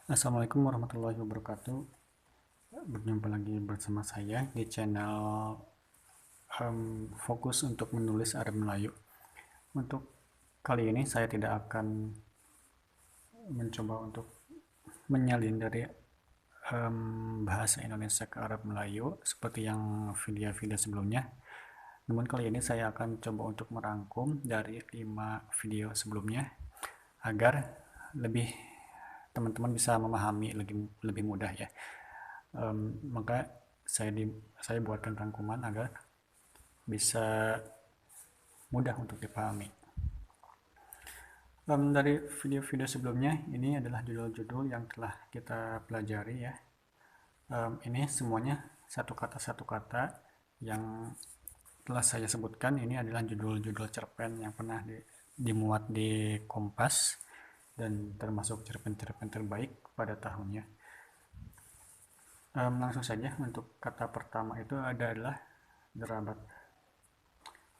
Assalamualaikum warahmatullahi wabarakatuh. Berjumpa lagi bersama saya di channel Fokus untuk Menulis Arab Melayu. Untuk kali ini saya tidak akan mencoba untuk menyalin dari bahasa Indonesia ke Arab Melayu seperti yang video-video sebelumnya. Namun kali ini saya akan coba untuk merangkum dari 5 video sebelumnya agar lebih teman-teman bisa memahami lebih mudah ya. Maka saya buatkan rangkuman agar bisa mudah untuk dipahami. Dari video-video sebelumnya, ini adalah judul-judul yang telah kita pelajari ya. Ini semuanya satu kata yang telah saya sebutkan. Ini adalah judul-judul cerpen yang pernah dimuat di Kompas dan termasuk cerpen-cerpen terbaik pada tahunnya. Langsung saja untuk kata pertama itu adalah derabat.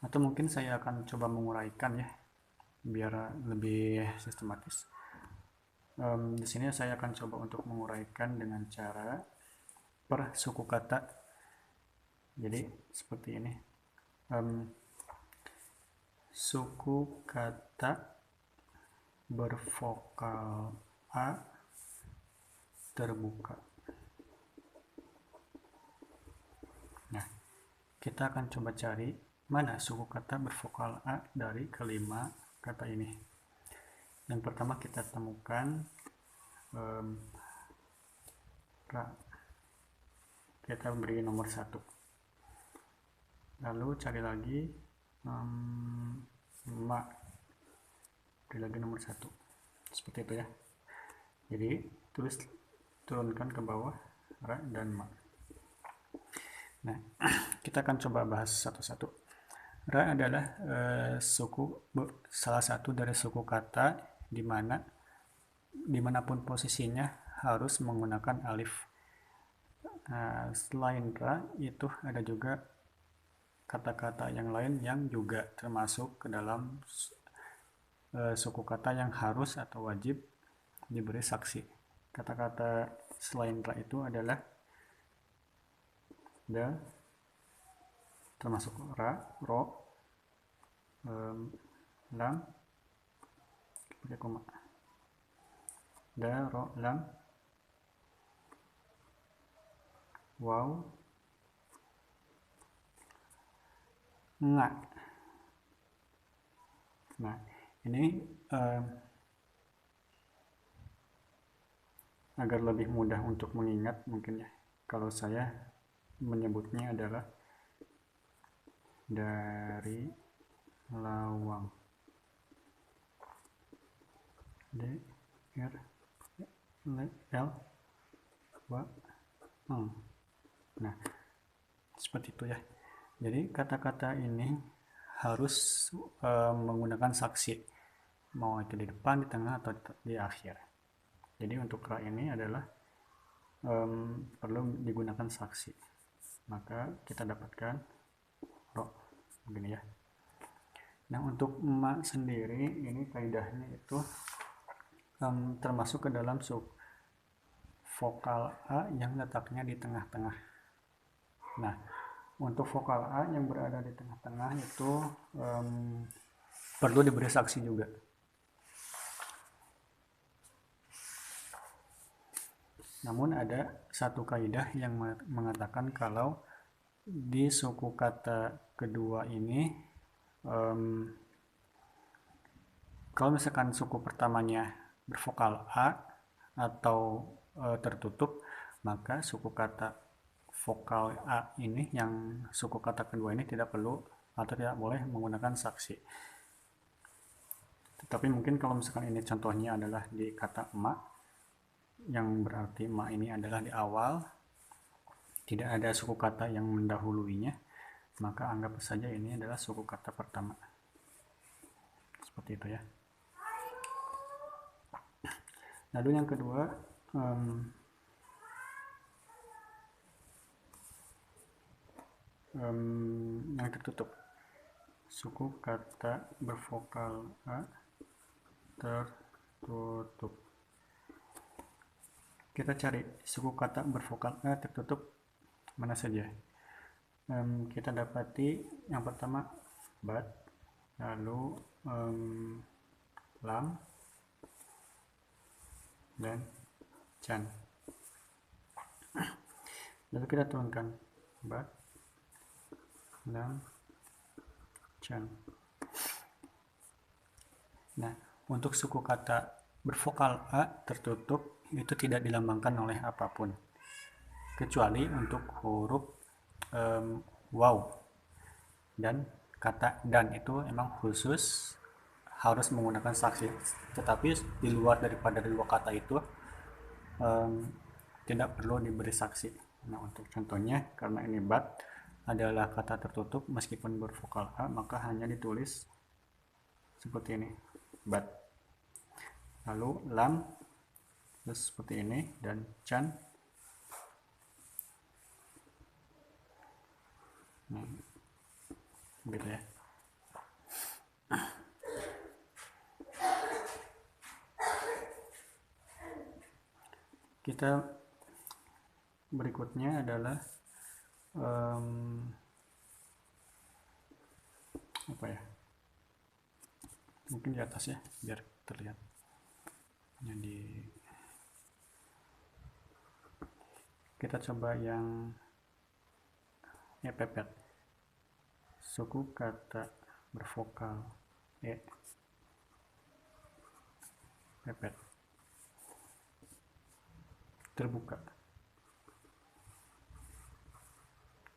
Atau mungkin saya akan coba menguraikan ya, biar lebih sistematis. Di sini saya akan coba untuk menguraikan dengan cara per suku kata. Jadi seperti ini. Suku kata bervokal A terbuka. Nah, kita akan coba cari mana suku kata bervokal A dari kelima kata ini. Yang pertama kita temukan ra. Kita beri nomor 1. Lalu cari lagi ma. Beri lagi nomor 1. Seperti itu ya. Jadi turunkan ke bawah ra dan ma. Nah, kita akan coba bahas satu-satu. Ra adalah salah satu dari suku kata dimanapun posisinya harus menggunakan alif. Nah, selain ra itu ada juga kata-kata yang lain yang juga termasuk ke dalam suku kata yang harus atau wajib diberi saksi. Kata-kata selain ra itu adalah da, termasuk ra, ro, lam, pakai koma. Da, ro, lam, waw, nga. Nah, ini agar lebih mudah untuk mengingat mungkin ya, kalau saya menyebutnya adalah dari lawang. D, R, L, W, N. Nah, seperti itu ya. Jadi kata-kata ini harus menggunakan saksi, mau itu di depan, di tengah, atau di akhir. Jadi untuk ra ini adalah perlu digunakan saksi. Maka kita dapatkan ro begini ya. Nah, untuk ma sendiri ini kaidahnya itu termasuk ke dalam vokal A yang letaknya di tengah-tengah. Nah, untuk vokal A yang berada di tengah-tengah itu perlu diberi saksi juga. Namun ada satu kaidah yang mengatakan kalau di suku kata kedua ini kalau misalkan suku pertamanya bervokal A atau tertutup, maka suku kata vokal A ini yang suku kata kedua ini tidak perlu atau tidak boleh menggunakan saksi. Tetapi mungkin kalau misalkan ini contohnya adalah di kata ma, yang berarti ma ini adalah di awal, tidak ada suku kata yang mendahuluinya, maka anggap saja ini adalah suku kata pertama. Seperti itu ya. Lalu yang kedua, yang tertutup, suku kata bervokal A tertutup. Kita cari suku kata bervokal A tertutup mana saja. Kita dapati yang pertama bat, lalu lam, dan can. Lalu kita turunkan bat, lam, can. Nah, untuk suku kata bervokal A tertutup itu tidak dilambangkan oleh apapun, kecuali untuk huruf waw dan kata dan itu emang khusus harus menggunakan saksi. Tetapi di luar daripada dua kata itu tidak perlu diberi saksi. Nah, untuk contohnya, karena ini bat adalah kata tertutup meskipun bervokal A, maka hanya ditulis seperti ini, bat. Lalu lam terus seperti ini, dan can gitu ya. Kita berikutnya adalah apa ya, mungkin di atas ya biar terlihat. Jadi kita coba yang pepet, suku kata bervokal e, pepet, terbuka.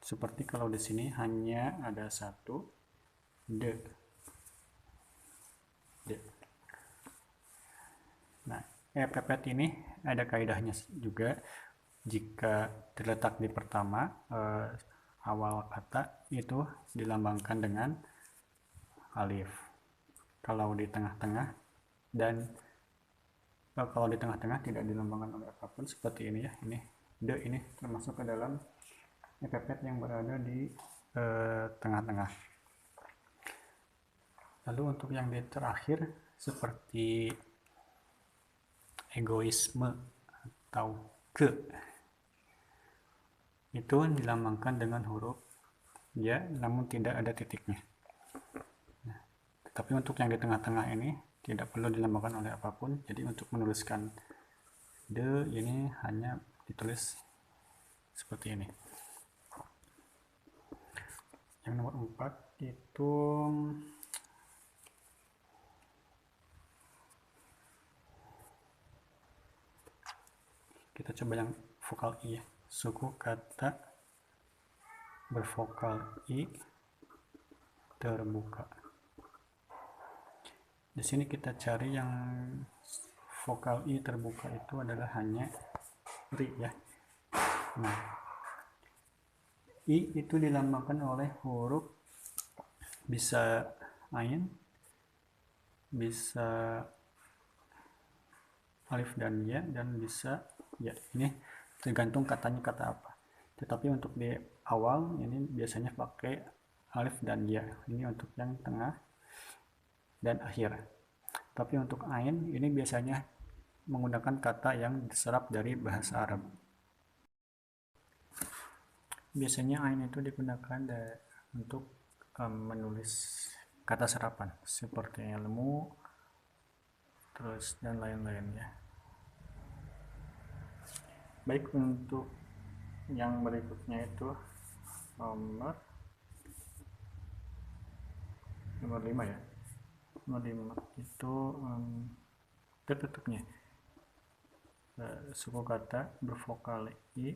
Seperti kalau di sini hanya ada satu d. Nah, pepet ini ada kaidahnya juga. Jika terletak di pertama awal kata itu dilambangkan dengan alif. Kalau di tengah-tengah dan kalau di tengah-tengah tidak dilambangkan oleh apapun seperti ini ya. Ini d ini termasuk ke dalam pepet yang berada di tengah-tengah. Lalu untuk yang di terakhir seperti egoisme atau ke, itu dilambangkan dengan huruf ya, namun tidak ada titiknya. Nah, tetapi untuk yang di tengah-tengah ini tidak perlu dilambangkan oleh apapun. Jadi untuk menuliskan de ini hanya ditulis seperti ini. Yang nomor 4 itu kita coba yang vokal i ya. Suku kata bervokal i terbuka. Di sini kita cari yang vokal i terbuka itu adalah hanya ri ya. Nah, i itu dilambangkan oleh huruf bisa ain, bisa alif dan ya, dan bisa ya. Ini tergantung katanya kata apa. Tetapi untuk di awal ini biasanya pakai alif dan ya. Ini untuk yang tengah dan akhir. Tapi untuk ain ini biasanya menggunakan kata yang diserap dari bahasa Arab. Biasanya ain itu digunakan untuk menulis kata serapan seperti ilmu, terus dan lain-lainnya. Baik, untuk yang berikutnya itu nomor 5 ya. Nomor 5 itu tertutupnya suku kata bervokal i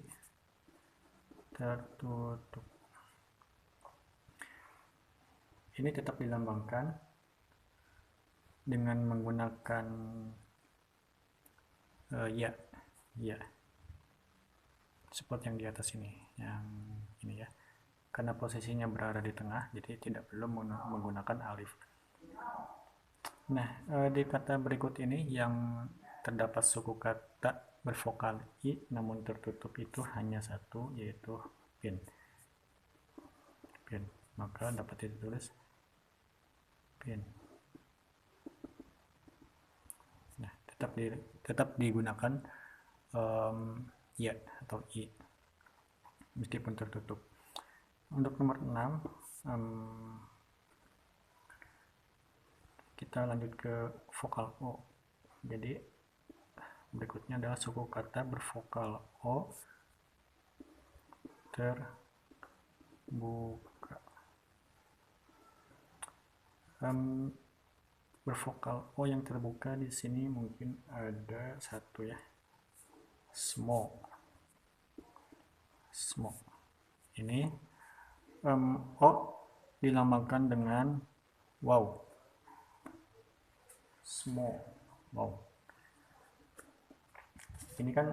tertutup. Ini tetap dilambangkan dengan menggunakan ya, seperti yang di atas ini, yang ini ya. Karena posisinya berada di tengah, jadi tidak perlu menggunakan alif. Nah, di kata berikut ini yang terdapat suku kata bervokal i namun tertutup itu hanya satu, yaitu pin. Maka dapat ditulis pin. Nah, tetap digunakan ya atau i meskipun tertutup. Untuk nomor 6, kita lanjut ke vokal o. Jadi berikutnya adalah suku kata bervokal o terbuka. Bervokal o yang terbuka di sini mungkin ada satu ya, smoke. Ini o dilambangkan dengan wow. Smoke, wow. Ini kan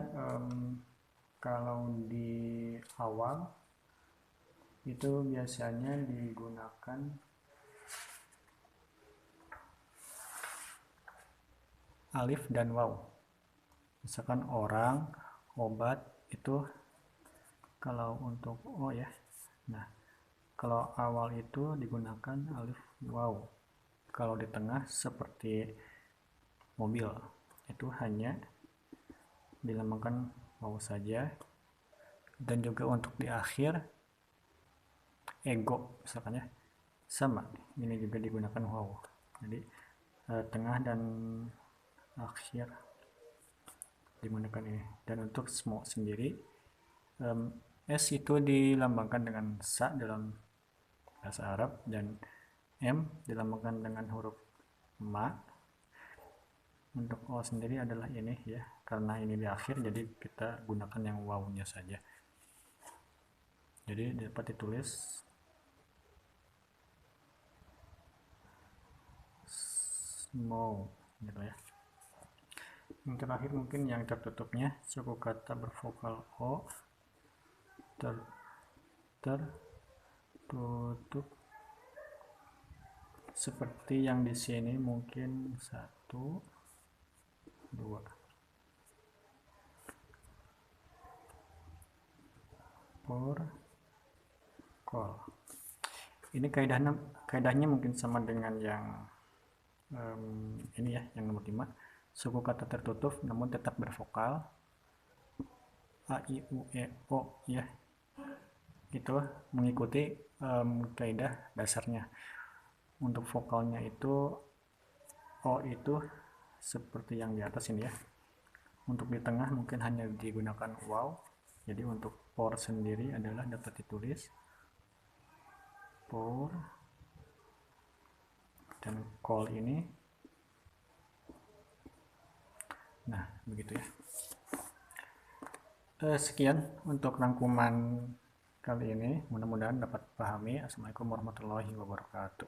kalau di awal itu biasanya digunakan alif dan waw. Misalkan orang, obat, itu kalau untuk o ya. Nah, kalau awal itu digunakan alif waw. Kalau di tengah seperti mobil, itu hanya dilambangkan waw saja. Dan juga untuk di akhir ego misalkan ya, sama, ini juga digunakan waw. Jadi tengah dan akhir digunakan ini. Dan untuk smoke sendiri, S itu dilambangkan dengan sa dalam bahasa Arab, dan M dilambangkan dengan huruf ma. Untuk O sendiri adalah ini ya, karena ini di akhir jadi kita gunakan yang waw-nya saja. Jadi dapat ditulis smoke gitu ya. Yang terakhir mungkin yang tertutupnya, suku kata bervokal o tertutup seperti yang di sini, mungkin 1, 2. Call. Ini kaidahnya mungkin sama dengan yang ini ya, yang nomor 5. Suku kata tertutup namun tetap bervokal, a, i, u, e, o ya. Itu mengikuti kaidah dasarnya. Untuk vokalnya itu o itu seperti yang di atas ini ya. Untuk di tengah mungkin hanya digunakan waw. Jadi untuk por sendiri adalah dapat ditulis por, dan call ini. Nah, begitu ya. Sekian untuk rangkuman kali ini. Mudah-mudahan dapat pahami. Assalamualaikum warahmatullahi wabarakatuh.